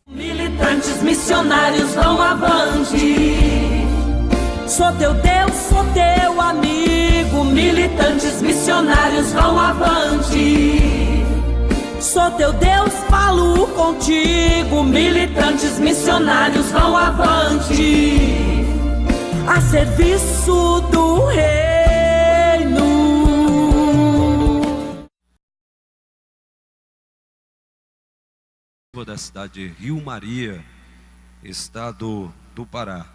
Militantes missionários vão avante. Sou teu Deus, sou teu amigo. Militantes missionários vão avante. Sou teu Deus, falo contigo. Militantes missionários vão avante, a serviço do reino. Da cidade de Rio Maria, estado do Pará.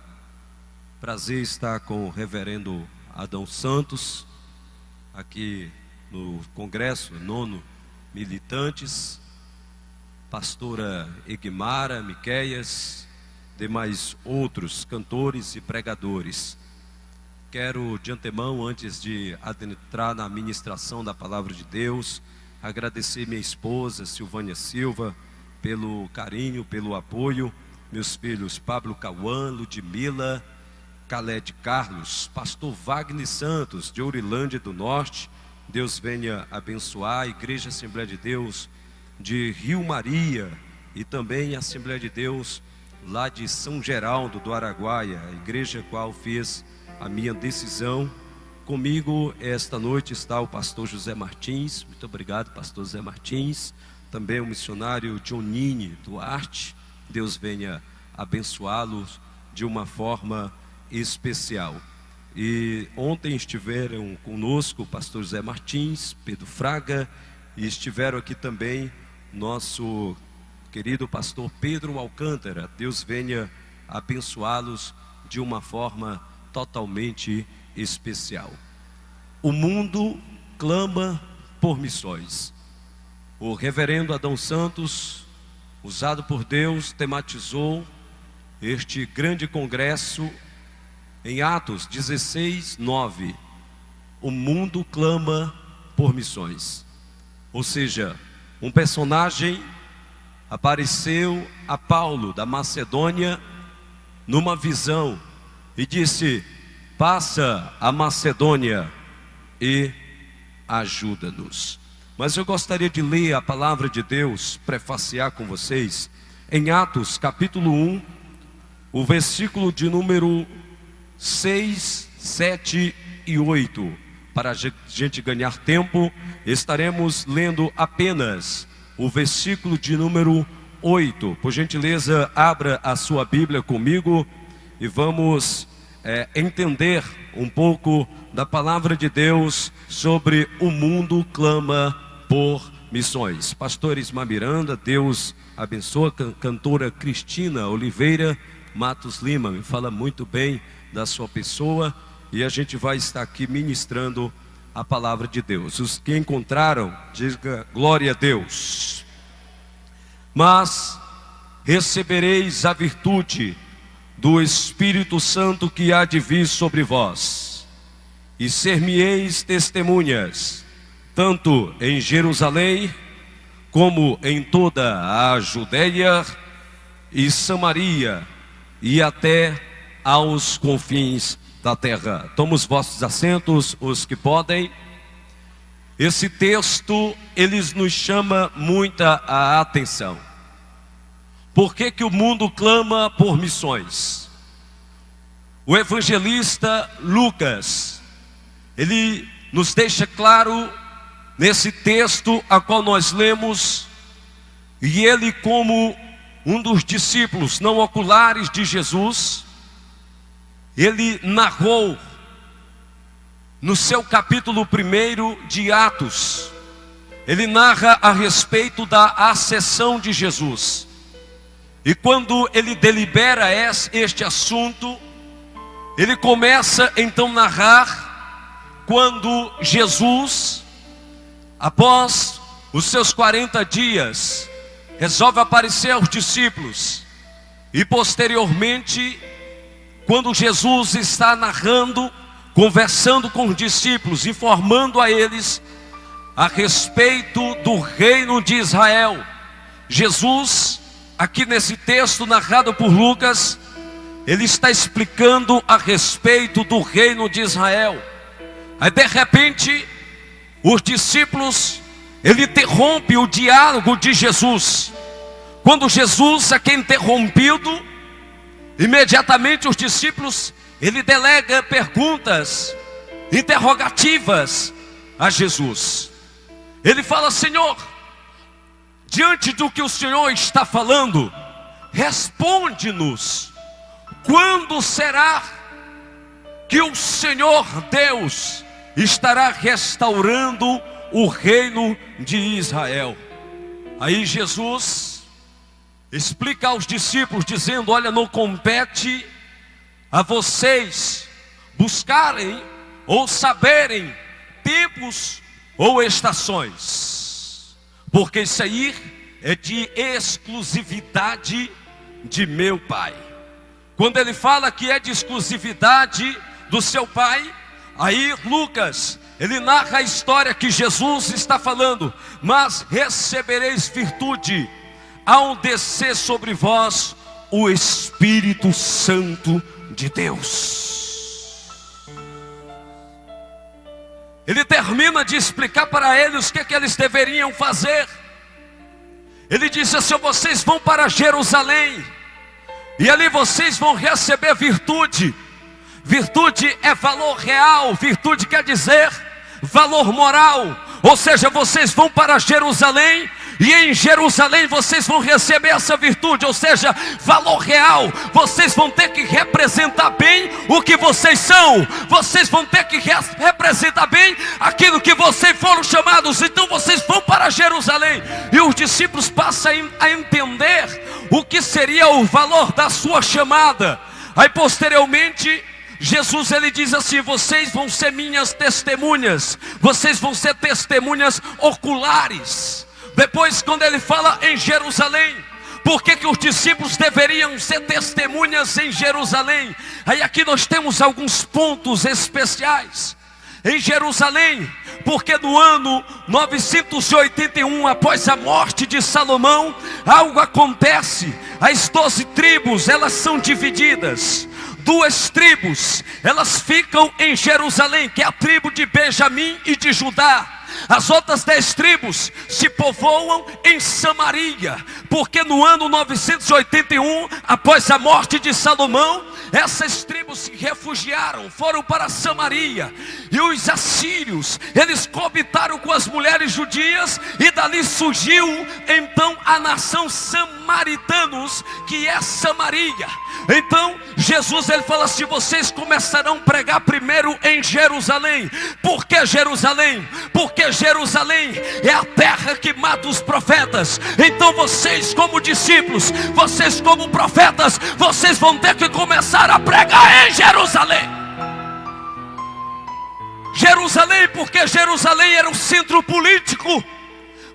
Prazer estar com o reverendo Adão Santos, aqui no Congresso, 9º Militantes, pastora Egmara Miqueias, demais outros cantores e pregadores. Quero de antemão, antes de adentrar na ministração da Palavra de Deus, agradecer minha esposa Silvânia Silva pelo carinho, pelo apoio, meus filhos Pablo Cauã, Ludmila, Caled Carlos, pastor Wagner Santos, de Ourilândia do Norte. Deus venha abençoar a Igreja Assembleia de Deus de Rio Maria e também a Assembleia de Deus lá de São Geraldo do Araguaia, a igreja qual fiz a minha decisão. Comigo esta noite está o pastor José Martins. Muito obrigado, pastor José Martins. Também o missionário Johnini Duarte. Deus venha abençoá-los de uma forma especial. E ontem estiveram conosco o pastor José Martins, Pedro Fraga, e estiveram aqui também nosso querido pastor Pedro Alcântara. Deus venha abençoá-los de uma forma totalmente especial. O mundo clama por missões. O reverendo Adão Santos, usado por Deus, tematizou este grande congresso em Atos 16:9. O mundo clama por missões. Ou seja, um personagem apareceu a Paulo da Macedônia numa visão e disse: passa a Macedônia e ajuda-nos. Mas eu gostaria de ler a palavra de Deus, prefaciar com vocês, em Atos capítulo 1, o versículo de número 6, 7 e 8. Para a gente ganhar tempo, estaremos lendo apenas o versículo de número 8. Por gentileza, abra a sua Bíblia comigo e vamos entender um pouco da palavra de Deus sobre o mundo clama por missões. Pastor Ismar Miranda, Deus abençoa. Cantora Cristina Oliveira Matos Lima, me fala muito bem da sua pessoa, e a gente vai estar aqui ministrando a palavra de Deus. Os que encontraram, diga glória a Deus. Mas recebereis a virtude do Espírito Santo que há de vir sobre vós, e ser-me-eis testemunhas, tanto em Jerusalém, como em toda a Judeia e Samaria, e até aos confins da terra. Tomem os vossos assentos, os que podem. Esse texto, ele nos chama muita a atenção. Por que que o mundo clama por missões? O evangelista Lucas, ele nos deixa claro nesse texto a qual nós lemos, e ele, como um dos discípulos não oculares de Jesus, ele narrou no seu capítulo 1 de Atos, ele narra a respeito da ascensão de Jesus. E quando ele delibera este assunto, ele começa então a narrar quando Jesus, após os seus 40 dias, resolve aparecer aos discípulos. E posteriormente, quando Jesus está narrando, conversando com os discípulos, informando a eles a respeito do reino de Israel, Jesus, aqui nesse texto narrado por Lucas, ele está explicando a respeito do reino de Israel. Aí de repente, os discípulos, ele interrompe o diálogo de Jesus. Quando Jesus é interrompido, imediatamente os discípulos, ele delega perguntas interrogativas a Jesus. Ele fala: Senhor, diante do que o Senhor está falando, responde-nos, quando será que o Senhor Deus estará restaurando o reino de Israel? Aí Jesus explica aos discípulos dizendo: olha, não compete a vocês buscarem ou saberem tempos ou estações, porque isso aí é de exclusividade de meu Pai. Quando ele fala que é de exclusividade do seu Pai, aí Lucas, ele narra a história que Jesus está falando: mas recebereis virtude ao descer sobre vós o Espírito Santo de Deus. Ele termina de explicar para eles o que eles deveriam fazer. Ele disse assim: vocês vão para Jerusalém, e ali vocês vão receber virtude. Virtude é valor real, virtude quer dizer valor moral. Ou seja, vocês vão para Jerusalém, e em Jerusalém vocês vão receber essa virtude, ou seja, valor real. Vocês vão ter que representar bem o que vocês são. Vocês vão ter que representar bem aquilo que vocês foram chamados. Então vocês vão para Jerusalém. E os discípulos passam a entender o que seria o valor da sua chamada. Aí posteriormente Jesus ele diz assim: vocês vão ser minhas testemunhas. Vocês vão ser testemunhas oculares. Depois, quando ele fala em Jerusalém, por que os discípulos deveriam ser testemunhas em Jerusalém? Aí aqui nós temos alguns pontos especiais. Em Jerusalém, porque no ano 981, após a morte de Salomão, algo acontece. As 12 tribos, elas são divididas. 2 tribos, elas ficam em Jerusalém, que é a tribo de Benjamim e de Judá. As outras 10 tribos se povoam em Samaria, porque no ano 981, após a morte de Salomão, essas tribos se refugiaram, foram para Samaria. E os assírios, eles coabitaram com as mulheres judias, e dali surgiu então a nação samaritanos, que é Samaria. Então Jesus ele fala assim: vocês começarão a pregar primeiro em Jerusalém. Por que Jerusalém? Porque Jerusalém é a terra que mata os profetas. Então vocês como discípulos, vocês como profetas, vocês vão ter que começar a pregar em Jerusalém. Jerusalém, porque Jerusalém era o centro político.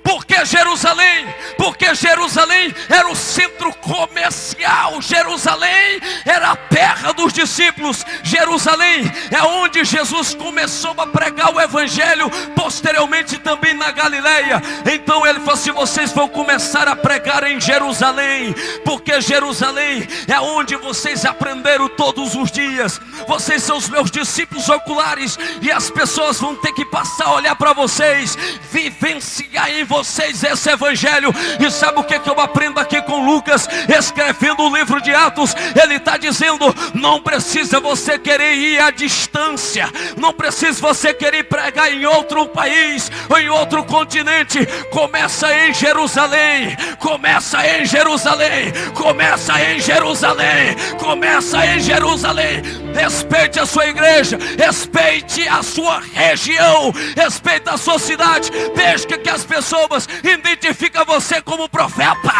Por que Jerusalém? Porque Jerusalém era o centro comercial. Jerusalém era a terra dos discípulos. Jerusalém é onde Jesus começou a pregar o evangelho. Posteriormente também na Galileia. Então ele falou assim: vocês vão começar a pregar em Jerusalém, porque Jerusalém é onde vocês aprenderam todos os dias. Vocês são os meus discípulos oculares, e as pessoas vão ter que passar a olhar para vocês, vivenciar em vocês esse evangelho. E sabe o que eu aprendo aqui com Lucas, escrevendo o livro de Atos? Ele está dizendo: não precisa você querer ir à distância, não precisa você querer pregar em outro país ou em outro continente. Começa em Jerusalém, começa em Jerusalém, começa em Jerusalém, começa em Jerusalém. Respeite a sua igreja, respeite a sua região, respeite a sua cidade. Deixe que as pessoas identifiquem você como profeta.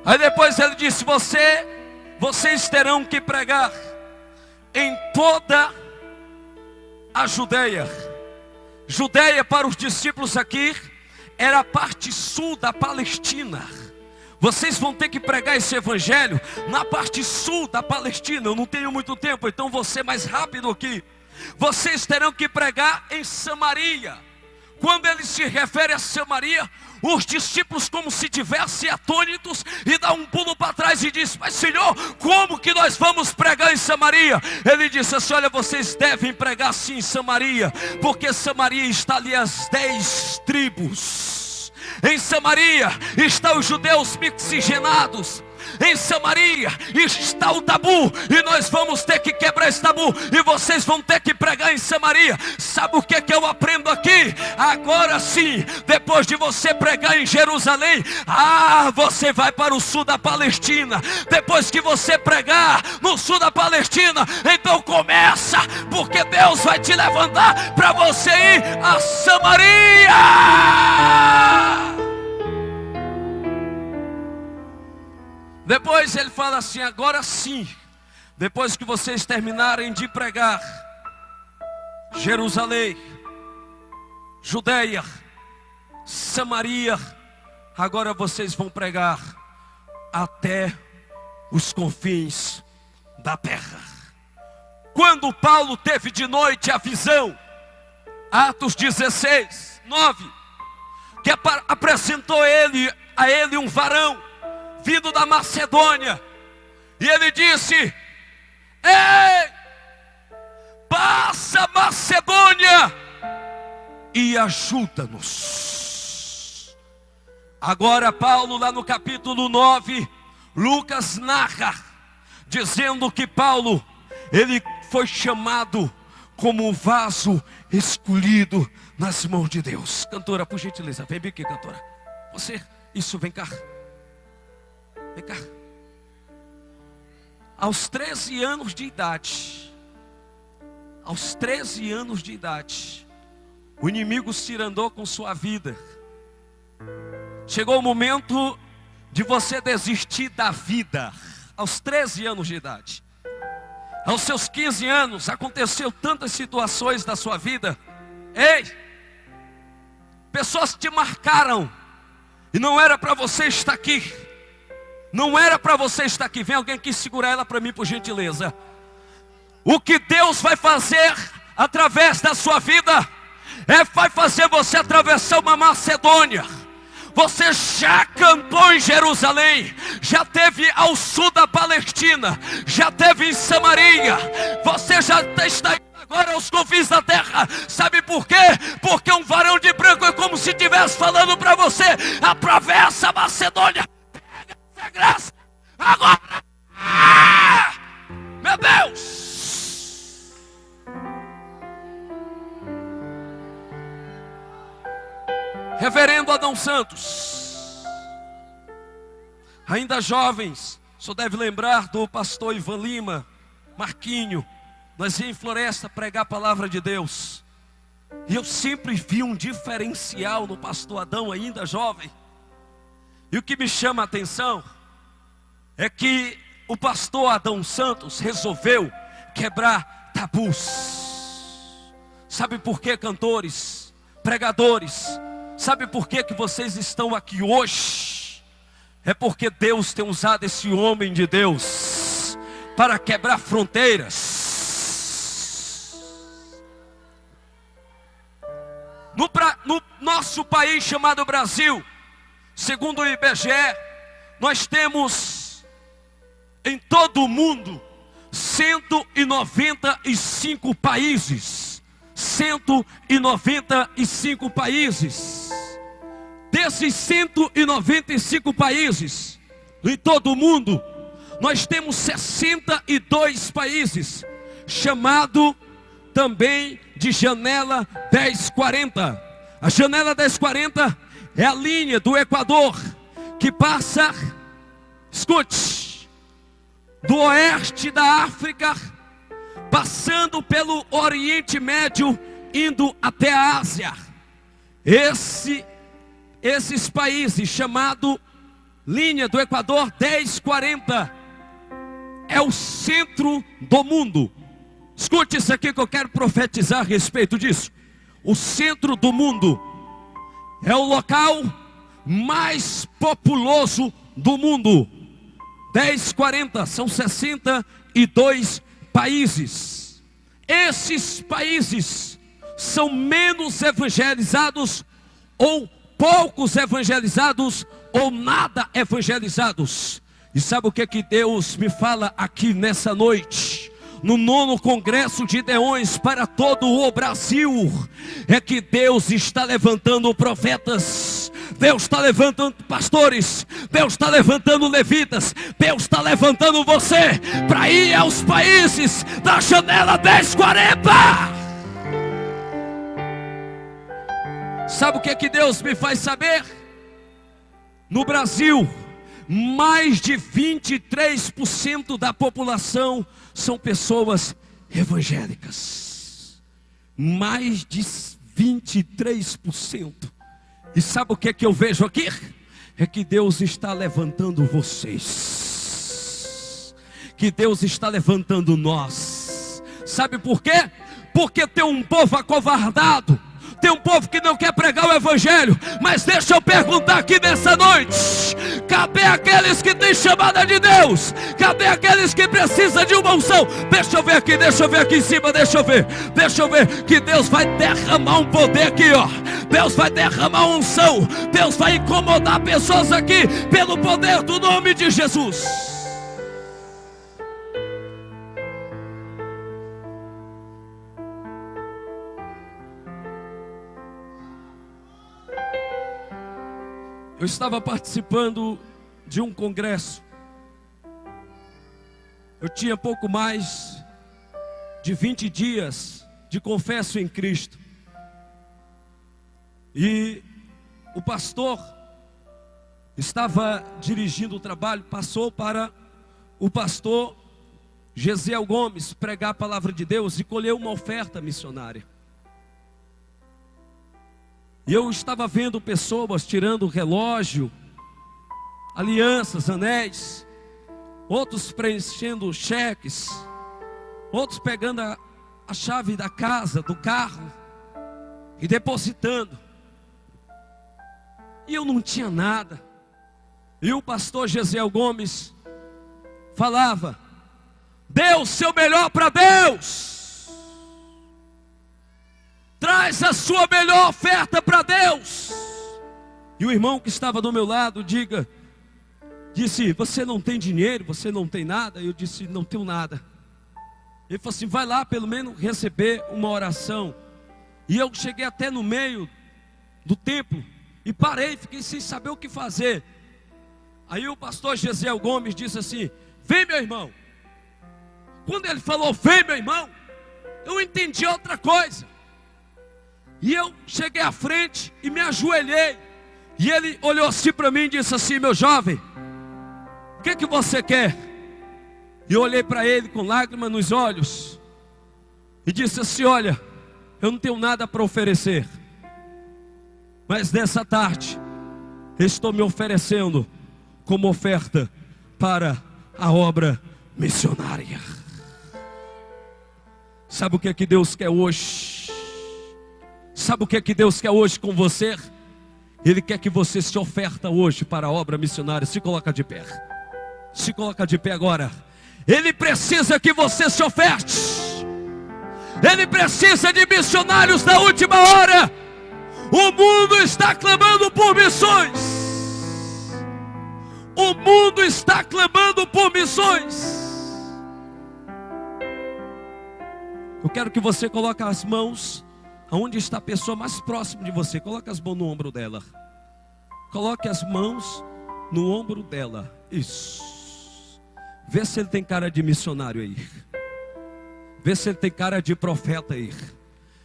Aí depois ele disse: vocês terão que pregar em toda a Judeia. Judeia para os discípulos aqui era a parte sul da Palestina. Vocês vão ter que pregar esse evangelho na parte sul da Palestina. Eu não tenho muito tempo, então vou ser mais rápido aqui. Vocês terão que pregar em Samaria. Quando ele se refere a Samaria, os discípulos como se tivessem atônitos, e dá um pulo para trás e disse: mas Senhor, como que nós vamos pregar em Samaria? Ele disse assim: olha, vocês devem pregar sim em Samaria, porque Samaria está ali as 10 tribos. Em Samaria estão os judeus miscigenados. Em Samaria está o tabu, e nós vamos ter que quebrar esse tabu, e vocês vão ter que pregar em Samaria. Sabe o que eu aprendo aqui? Agora sim, depois de você pregar em Jerusalém, você vai para o sul da Palestina. Depois que você pregar no sul da Palestina, então começa, porque Deus vai te levantar para você ir a Samaria. Depois ele fala assim: agora sim, depois que vocês terminarem de pregar Jerusalém, Judeia, Samaria, agora vocês vão pregar até os confins da terra. Quando Paulo teve de noite a visão, Atos 16, 9, que apresentou a ele um varão vindo da Macedônia, e ele disse: ei, passa Macedônia e ajuda-nos. Agora Paulo, lá no capítulo 9, Lucas narra, dizendo que Paulo, ele foi chamado como um vaso escolhido nas mãos de Deus. Cantora, por gentileza, vem aqui, cantora. Vem cá. Vem cá. Aos 13 anos de idade, o inimigo se irandou com sua vida. Chegou o momento de você desistir da vida. Aos 13 anos de idade. Aos seus 15 anos, aconteceu tantas situações da sua vida. Ei, pessoas te marcaram, e não era para você estar aqui. Não era para você estar aqui. Vem alguém aqui segurar ela para mim, por gentileza. O que Deus vai fazer através da sua vida vai fazer você atravessar uma Macedônia. Você já cantou em Jerusalém, já teve ao sul da Palestina, já teve em Samaria. Você já está agora aos confins da terra. Sabe por quê? Porque um varão de branco é como se estivesse falando para você: atravessa a Macedônia. Pega essa graça agora. Meu Deus! Reverendo Adão Santos, ainda jovens, só deve lembrar do pastor Ivan Lima, Marquinho. Nós íamos em Floresta pregar a palavra de Deus, e eu sempre vi um diferencial no pastor Adão, ainda jovem. E o que me chama a atenção é que o pastor Adão Santos resolveu quebrar tabus. Sabe por quê, cantores, pregadores? Sabe por que vocês estão aqui hoje? É porque Deus tem usado esse homem de Deus para quebrar fronteiras. No nosso país chamado Brasil, segundo o IBGE, nós temos em todo o mundo 195 países. 195 países. Desses 195 países em todo o mundo, nós temos 62 países, chamado também de janela 1040. A janela 1040 é a linha do Equador que passa, escute, do oeste da África, passando pelo Oriente Médio, indo até a Ásia. Esses países, chamado linha do Equador 1040, é o centro do mundo. Escute isso aqui que eu quero profetizar a respeito disso. O centro do mundo é o local mais populoso do mundo. 1040 são 62 países. Esses países são menos evangelizados, ou poucos evangelizados, ou nada evangelizados. E sabe o que Deus me fala aqui nessa noite? No 9º Congresso de Deões para todo o Brasil, é que Deus está levantando profetas, Deus está levantando pastores, Deus está levantando levitas, Deus está levantando você para ir aos países da janela 1040. Sabe o que Deus me faz saber? No Brasil, mais de 23% da população são pessoas evangélicas. Mais de 23%. E sabe o que eu vejo aqui? É que Deus está levantando vocês. Que Deus está levantando nós. Sabe por quê? Porque tem um povo acovardado. Tem um povo que não quer pregar o evangelho. Mas deixa eu perguntar aqui nessa noite: cadê aqueles que têm chamada de Deus? Cadê aqueles que precisam de uma unção? Deixa eu ver aqui em cima, deixa eu ver que Deus vai derramar um poder aqui, ó. Deus vai derramar uma unção. Deus vai incomodar pessoas aqui pelo poder do nome de Jesus. Eu estava participando de um congresso. Eu tinha pouco mais de 20 dias de confesso em Cristo. E o pastor estava dirigindo o trabalho, passou para o pastor Gesiel Gomes pregar a palavra de Deus e colher uma oferta missionária. E eu estava vendo pessoas tirando relógio, alianças, anéis, outros preenchendo cheques, outros pegando a chave da casa, do carro e depositando. E eu não tinha nada. E o pastor Gesiel Gomes falava: dê o seu melhor para Deus. Traz a sua melhor oferta para Deus. E o irmão que estava do meu lado disse: você não tem dinheiro, você não tem nada? Eu disse: não tenho nada. Ele falou assim: vai lá pelo menos receber uma oração. E eu cheguei até no meio do templo e parei, fiquei sem saber o que fazer. Aí o pastor Gesiel Gomes disse assim: vem, meu irmão. Quando ele falou vem, meu irmão, eu entendi outra coisa. E eu cheguei à frente e me ajoelhei. E ele olhou assim para mim e disse assim: meu jovem, o que você quer? E eu olhei para ele com lágrimas nos olhos e disse assim: olha, eu não tenho nada para oferecer, mas nessa tarde estou me oferecendo como oferta para a obra missionária. Sabe o que Deus quer hoje? Sabe o que Deus quer hoje com você? Ele quer que você se oferta hoje para a obra missionária. Se coloca de pé. Se coloca de pé agora. Ele precisa que você se oferte. Ele precisa de missionários da última hora. O mundo está clamando por missões. O mundo está clamando por missões. Eu quero que você coloque as mãos aonde está a pessoa mais próxima de você. Coloque as mãos no ombro dela. Coloque as mãos no ombro dela. Isso. Vê se ele tem cara de missionário aí. Vê se ele tem cara de profeta aí.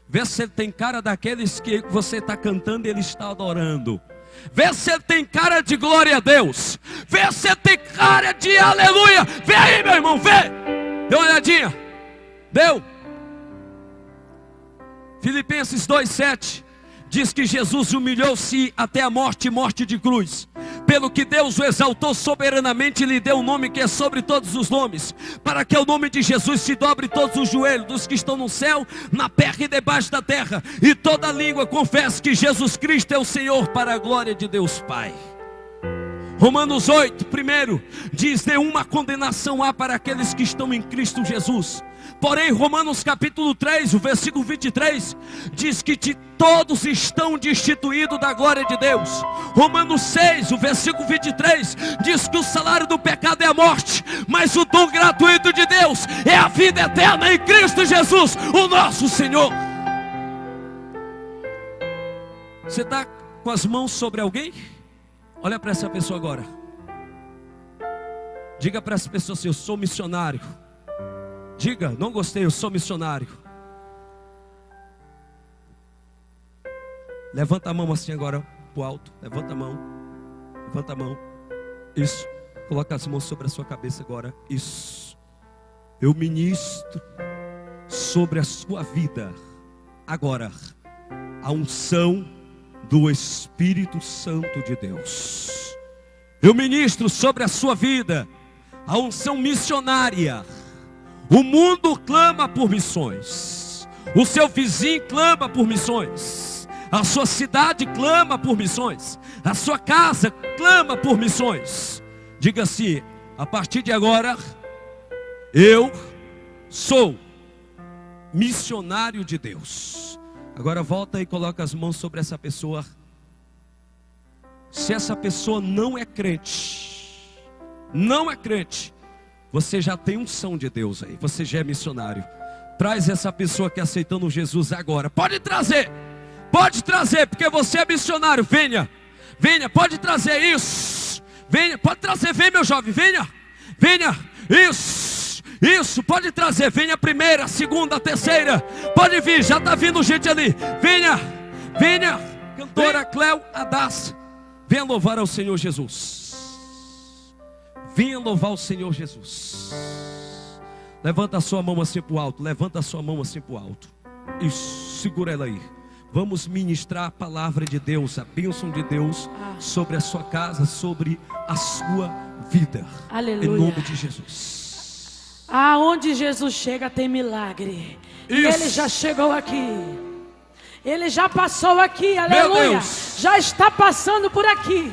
Vê se ele tem cara daqueles que você está cantando e ele está adorando. Vê se ele tem cara de glória a Deus. Vê se ele tem cara de aleluia. Vê aí, meu irmão, vê. Dê uma olhadinha. Deu? Filipenses 2:7 diz que Jesus humilhou-se até a morte, morte de cruz. Pelo que Deus o exaltou soberanamente e lhe deu um nome que é sobre todos os nomes, para que o nome de Jesus se dobre todos os joelhos dos que estão no céu, na terra e debaixo da terra, e toda língua confesse que Jesus Cristo é o Senhor, para a glória de Deus Pai. Romanos 8, primeiro, diz: nenhuma condenação há para aqueles que estão em Cristo Jesus. Porém, Romanos capítulo 3, o versículo 23, diz que todos estão destituídos da glória de Deus. Romanos 6, o versículo 23, diz que o salário do pecado é a morte, mas o dom gratuito de Deus é a vida eterna em Cristo Jesus, o nosso Senhor. Você está com as mãos sobre alguém? Olha para essa pessoa agora. Diga para essa pessoa assim: eu sou missionário. Diga: não gostei, eu sou missionário. Levanta a mão assim agora para o alto. Levanta a mão. Levanta a mão. Isso. Coloca as mãos sobre a sua cabeça agora. Isso. Eu ministro sobre a sua vida agora a unção do Espírito Santo de Deus. Eu ministro sobre a sua vida a unção missionária. O mundo clama por missões. O seu vizinho clama por missões. A sua cidade clama por missões. A sua casa clama por missões. Diga assim: a partir de agora, eu sou missionário de Deus. Agora volta e coloca as mãos sobre essa pessoa. Se essa pessoa não é crente, você já tem unção de Deus aí, você já é missionário. Traz essa pessoa que aceitando Jesus agora. Pode trazer, porque você é missionário. Venha, pode trazer isso. Venha, pode trazer, vem meu jovem, venha, isso, pode trazer. Venha a primeira, a segunda, a terceira. Pode vir, já está vindo gente ali. Venha, cantora Cléo Adassa. Venha louvar ao Senhor Jesus. Venha louvar o Senhor Jesus. Levanta a sua mão assim para o alto. Isso, segura ela aí. Vamos ministrar a palavra de Deus, a bênção de Deus sobre a sua casa, sobre a sua vida. Aleluia. Em nome de Jesus. Aonde Jesus chega tem milagre. Isso. E Ele já chegou aqui. Ele já passou aqui, aleluia. Já está passando por aqui.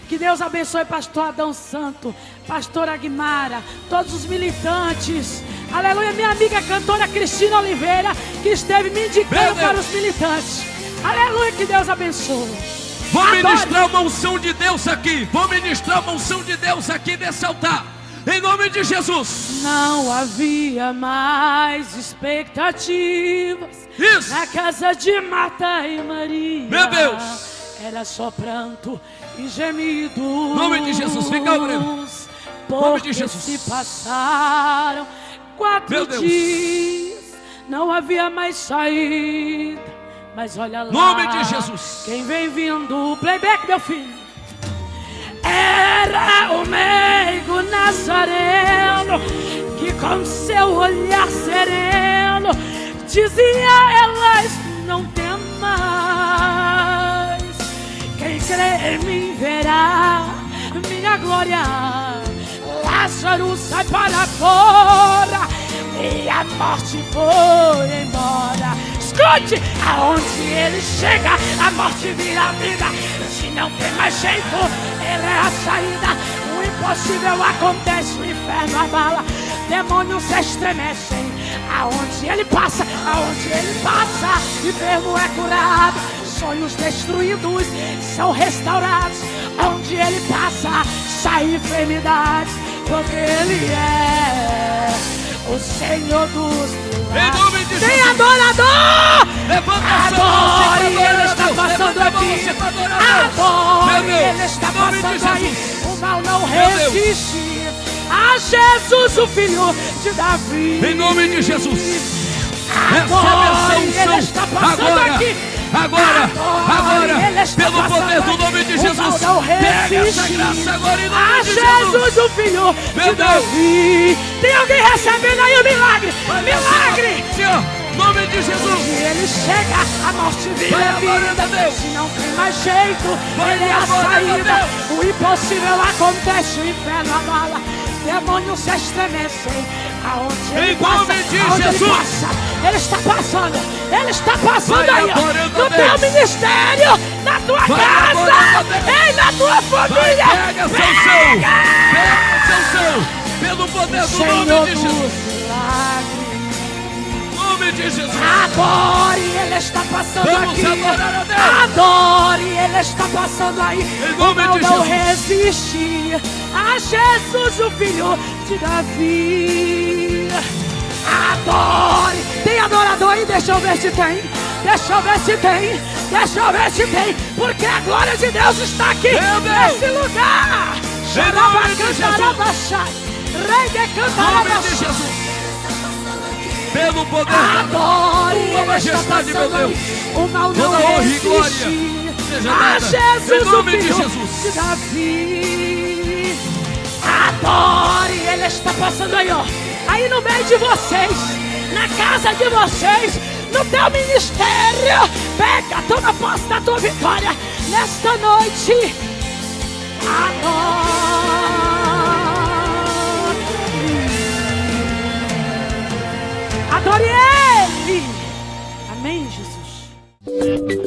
Que Deus abençoe pastor Adão Santo, pastor Aguimara, todos os militantes. Aleluia, minha amiga cantora Cristina Oliveira, que esteve me indicando para os militantes. Aleluia, que Deus abençoe. Vou ministrar uma unção de Deus aqui. Nesse altar. Em nome de Jesus. Não havia mais expectativas. Isso. Na casa de Marta e Maria. Meu Deus. Era só pranto e gemidos. Nome de Jesus. Vem cá, Breno. Nome de Jesus. Se passaram 4 dias. Não havia mais saída. Mas olha lá. Nome de Jesus. Quem vem vindo. Playback, meu filho. Era o meigo Nazareno, que com seu olhar sereno dizia: elas não tem mais. Quem crê em mim verá minha glória. Lázaro sai para fora e a morte foi embora. Escute, aonde ele chega, a morte vira vida. Se não tem mais jeito, ele é a saída. O impossível acontece, o inferno abala, demônios se estremecem. Aonde ele passa, enfermo é curado, sonhos destruídos são restaurados. Onde ele passa, sai enfermidades, porque ele é o Senhor dos milagres. Em nome de Jesus. Tem adorador! Levanta a sua Adore, mão. ele está passando aqui. Adore, ele está passando aí. O mal não resiste a Jesus, o filho de Davi. Em nome de Jesus. Adore, ele está passando aqui. Agora, pelo poder do nome de Jesus, pega essa graça agora em nome de Jesus, o filho de Davi. Tem alguém recebendo aí o milagre? Milagre! Senhor, nome de Jesus. Se ele chega, a morte vira vida. Se não tem mais jeito, ele é a saída. O impossível acontece, o inferno abala. demônios se estremecem. Aonde ele Em passa, nome de aonde ele Jesus. passa, ele está passando Vai aí, ó, adorando a no teu Deus. ministério, na tua Vai casa, adorando a Deus. ei, na tua Vai, família. pega Sansão. Pega Sansão. Pelo poder do Senhor nome de Jesus. dos milagres. Nome de Jesus. Adore, ele está passando Vamos aqui. adorar a Deus. Adore, ele está passando aí. Em nome O mal de não Jesus. resiste a Jesus, o filho de Davi. Adore. Tem adorador aí? Deixa eu ver se tem. Deixa eu ver se tem. Deixa eu ver se tem. Porque a glória de Deus está aqui Meu Deus. nesse lugar. Em nome de Jesus. Rei de Nome de cantarabachá. Jesus. Pelo poder. Adore, Tua ele está majestade, meu passando. Deus. O mal não Toda honra e resiste glória seja a dada. Jesus, Em nome o de filho Jesus. de Davi. Adore, ele está passando aí, ó. Aí no meio de vocês, na casa de vocês, no teu ministério. Pega, toma posse da tua vitória nesta noite. Adore ele. Amém, Jesus.